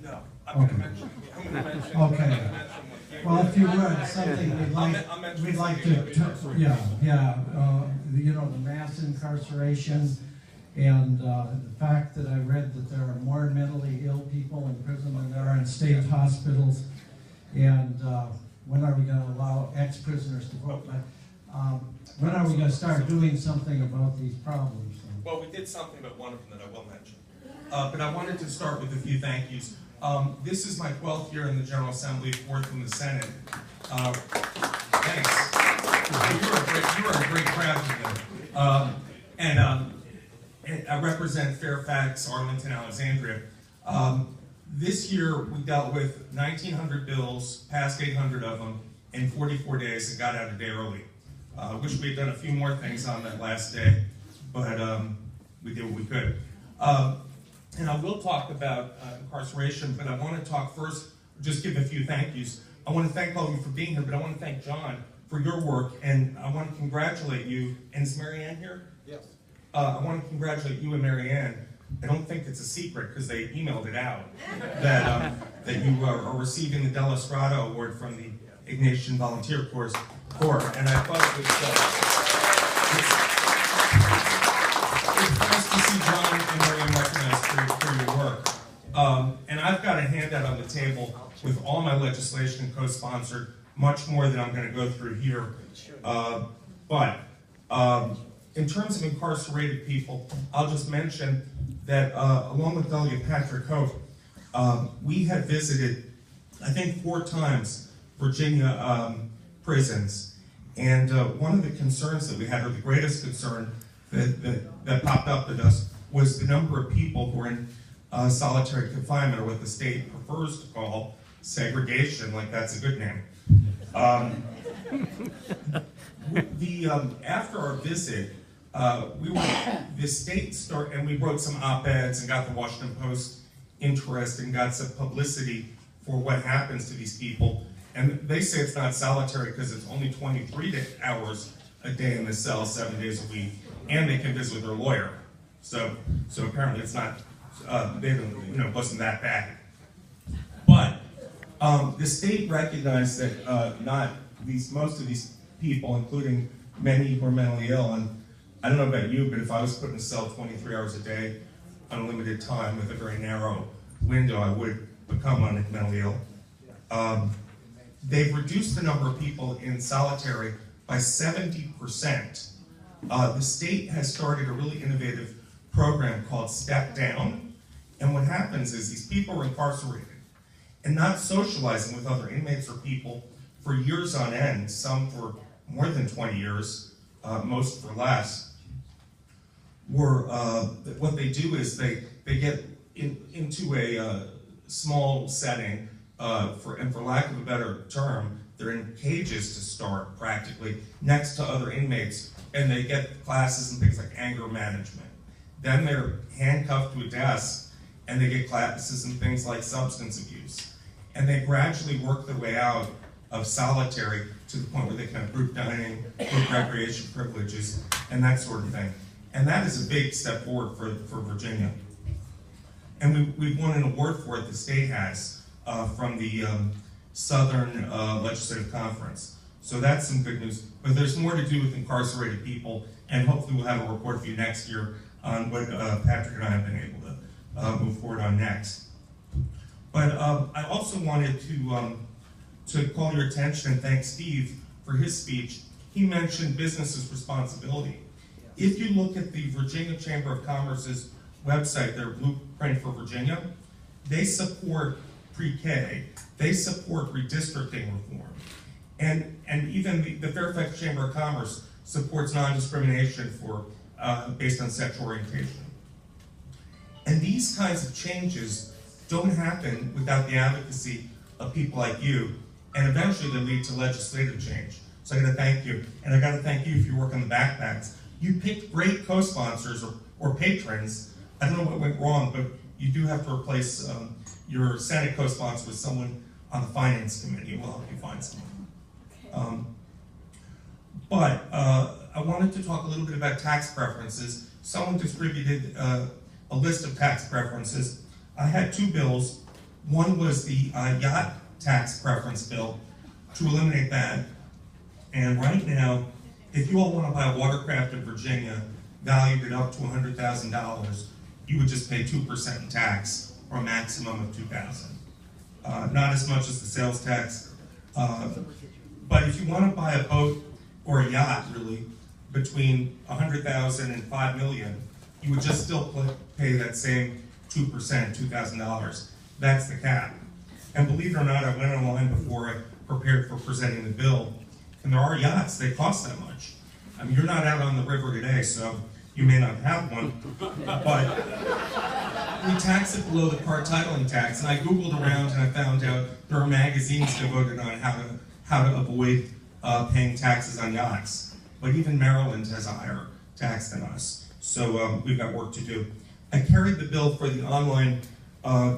No, I'm going to mention. Okay. Well, if you would, something we'd like to you know, the mass incarceration and the fact that I read that there are more mentally ill people in prison than there are in state hospitals, and when are we going to allow ex-prisoners to vote? When are we going to start doing something about these problems? Well, we did something about one of them that I will mention. But I wanted to start with a few thank yous. This is my 12th year in the General Assembly, 4th in the Senate. Thanks. You are a great crowd today. I represent Fairfax, Arlington, Alexandria. This year we dealt with 1,900 bills, passed 800 of them in 44 days and got out a day early. Wish we had done a few more things on that last day, but we did what we could. And I will talk about incarceration, but I want to talk first, just give a few thank yous. I want to thank all of you for being here, but I want to thank John for your work, and I want to congratulate you. And is Mary Ann here? Yes. I want to congratulate you and Mary Ann. I don't think it's a secret because they emailed it out that that you are receiving the Del Estrado Award from the Ignatian Volunteer Corps, and I thought it was it's nice to see John and Mary Ann recognized for your work. And I've got a handout on the table with all my legislation co-sponsored, much more than I'm going to go through here. But in terms of incarcerated people, I'll just mention that along with Delegate Patrick Hope, we have visited, I think, 4 times Virginia prisons. And one of the concerns that we had, or the greatest concern that popped up at us, was the number of people who are in solitary confinement, or what the state prefers to call segregation, like that's a good name. After our visit, the state and we wrote some op-eds and got the Washington Post interested and got some publicity for what happens to these people. And they say it's not solitary because it's only 23 hours a day in the cell, 7 days a week, and they can visit with their lawyer. So apparently it's not, wasn't that bad. But the state recognized that most of these people, including many who are mentally ill, and I don't know about you, but if I was put in a cell 23 hours a day, unlimited time with a very narrow window, I would become mentally ill. They've reduced the number of people in solitary by 70%. The state has started a really innovative program called Step Down, and what happens is these people are incarcerated and not socializing with other inmates or people for years on end, some for more than 20 years, most for less. What they do is they get into a small setting, for lack of a better term, they're in cages to start, practically, next to other inmates, and they get classes in things like anger management. Then they're handcuffed to a desk, and they get classes in things like substance abuse. And they gradually work their way out of solitary to the point where they can have group dining, group recreation privileges, and that sort of thing. And that is a big step forward for Virginia. And we've won an award for it, the state has, from the Southern Legislative Conference. So that's some good news. But there's more to do with incarcerated people, and hopefully we'll have a report for you next year on what Patrick and I have been able to move forward on next. But I also wanted to call your attention and thank Steve for his speech. He mentioned business's responsibility. If you look at the Virginia Chamber of Commerce's website, their blueprint for Virginia, they support pre-K, they support redistricting reform. And even the Fairfax Chamber of Commerce supports non-discrimination based on sexual orientation. And these kinds of changes don't happen without the advocacy of people like you, and eventually they lead to legislative change. So I gotta thank you, and I gotta thank you for your work on the backpacks. You picked great co-sponsors or patrons. I don't know what went wrong, but you do have to replace your Senate co-sponsor with someone on the Finance Committee. We'll help you find someone. But I wanted to talk a little bit about tax preferences. Someone distributed a list of tax preferences. I had 2 bills One was the yacht tax preference bill to eliminate that. And right now, if you all want to buy a watercraft in Virginia, valued at up to $100,000, you would just pay 2% in tax, or a maximum of $2,000. Not as much as the sales tax. But if you want to buy a boat or a yacht, really, between $100,000 and $5 million, you would just still pay that same 2%, $2,000. That's the cap. And believe it or not, I went online before I prepared for presenting the bill, and there are yachts that cost that much. I mean, you're not out on the river today, so you may not have one, but we tax it below the car titling tax. And I Googled around and I found out there are magazines devoted on how to avoid paying taxes on yachts. But even Maryland has a higher tax than us. So we've got work to do. I carried the bill for the online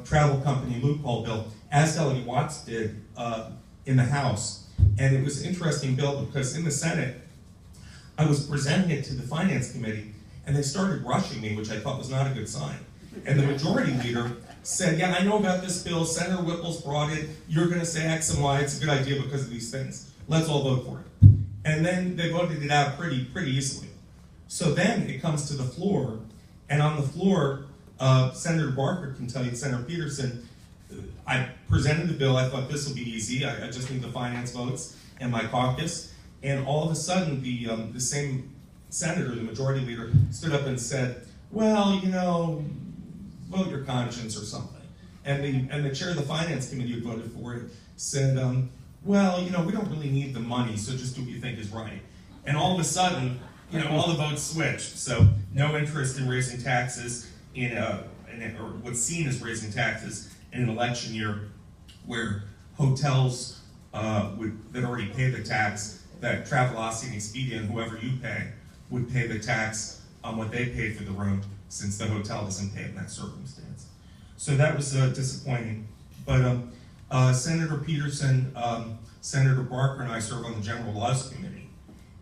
travel company loophole bill, as Delegate Watts did in the House. And it was an interesting bill because in the Senate, I was presenting it to the Finance Committee, and they started rushing me, which I thought was not a good sign. And the majority leader said, yeah, I know about this bill, Senator Whipple's brought it, you're going to say X and Y, it's a good idea because of these things. Let's all vote for it. And then they voted it out pretty easily. So then it comes to the floor, and on the floor, Senator Barker can tell you, Senator Peterson, I presented the bill, I thought this will be easy, I just need the finance votes and my caucus, and all of a sudden the same senator, the majority leader, stood up and said, well, you know, vote your conscience or something. And the chair of the Finance Committee who voted for it said, well, you know, we don't really need the money, so just do what you think is right. And all of a sudden, you know, all the votes switched. So no interest in raising taxes or what's seen as raising taxes in an election year where hotels that already pay the tax, that Travelocity and Expedia and whoever you pay would pay the tax on what they paid for the room, since the hotel doesn't pay in that circumstance. So that was disappointing. But Senator Peterson, Senator Barker, and I serve on the General Laws Committee.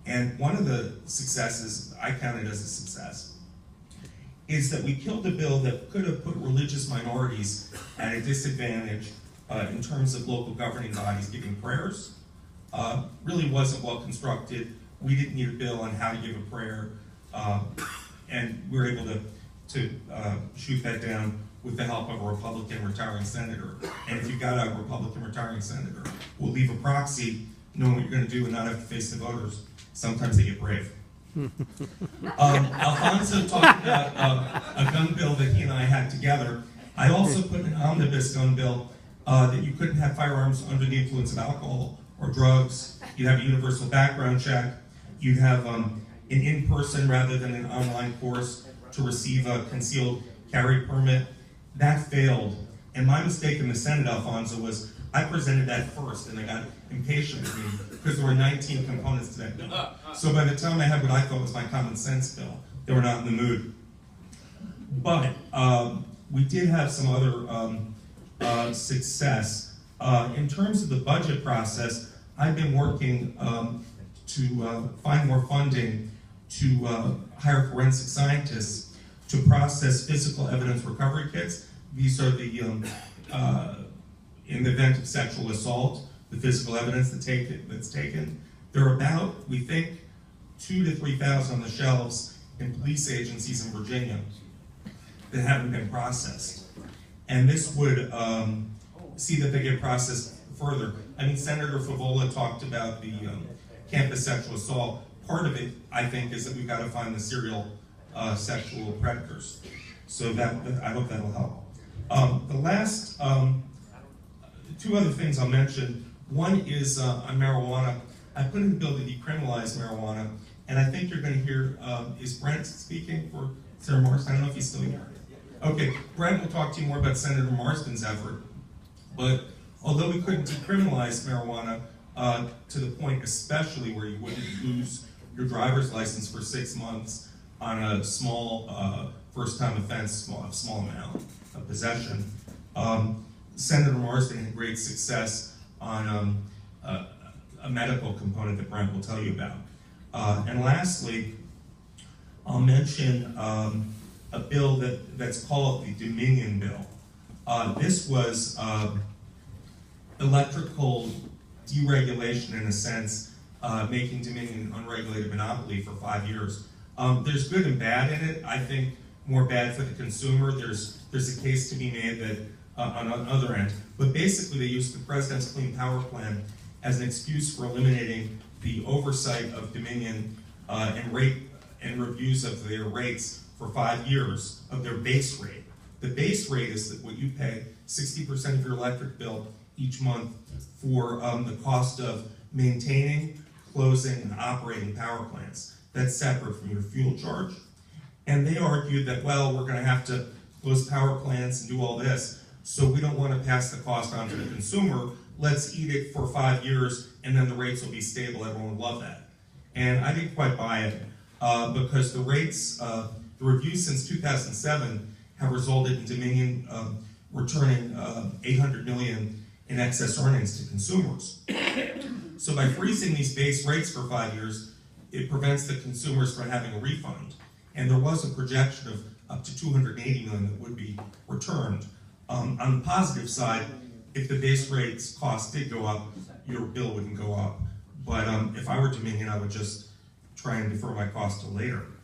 And one of the successes, I counted as a success, is that we killed a bill that could have put religious minorities at a disadvantage in terms of local governing bodies giving prayers. Really wasn't well constructed. We didn't need a bill on how to give a prayer, and we were able to shoot that down with the help of a Republican retiring senator. And if you've got a Republican retiring senator, we'll leave a proxy knowing what you're going to do and not have to face the voters. Sometimes they get brave. Alfonso talked about a gun bill that he and I had together. I also put an omnibus gun bill that you couldn't have firearms under the influence of alcohol or drugs. You'd have a universal background check. You'd have an in-person rather than an online course to receive a concealed carry permit. That failed. And my mistake in the Senate, Alfonso, was I presented that first, and they got impatient with me because there were 19 components to that bill. So by the time I had what I thought was my common sense bill, they were not in the mood. But we did have some other success. In terms of the budget process, I've been working to find more funding to hire forensic scientists to process physical evidence recovery kits. These are the, in the event of sexual assault, the physical evidence that's taken. There are about, we think, 2,000 to 3,000 on the shelves in police agencies in Virginia that haven't been processed. And this would see that they get processed further. I mean, Senator Favola talked about the campus sexual assault. Part of it, I think, is that we've got to find the serial sexual predators. So that I hope that'll help. The last two other things I'll mention. One is on marijuana. I put in the bill to decriminalize marijuana, and I think you're going to hear, is Brent speaking for Senator Marsden? I don't know if he's still here. Okay, Brent will talk to you more about Senator Marsden's effort, but although we couldn't decriminalize marijuana to the point especially where you wouldn't lose your driver's license for 6 months on a small first-time offense, small amount of possession, Senator Marsden had great success on a medical component that Brent will tell you about. And lastly, I'll mention a bill that's called the Dominion Bill. This was electrical deregulation in a sense, making Dominion an unregulated monopoly for 5 years. There's good and bad in it. I think more bad for the consumer. There's a case to be made that on the other end. But basically they used the President's Clean Power Plan as an excuse for eliminating the oversight of Dominion and reviews of their rates for 5 years of their base rate. The base rate is what you pay 60% of your electric bill each month for the cost of maintaining, closing, and operating power plants. That's separate from your fuel charge. And they argued that, well, we're going to have to close power plants and do all this, so we don't want to pass the cost on to the consumer. Let's eat it for 5 years, and then the rates will be stable. Everyone will love that. And I didn't quite buy it because the rates, the reviews since 2007 have resulted in Dominion returning $800 million in excess earnings to consumers. So by freezing these base rates for 5 years, it prevents the consumers from having a refund. And there was a projection of up to $280 million that would be returned. On the positive side, if the base rates cost did go up, your bill wouldn't go up. But if I were Dominion, I would just try and defer my cost till later.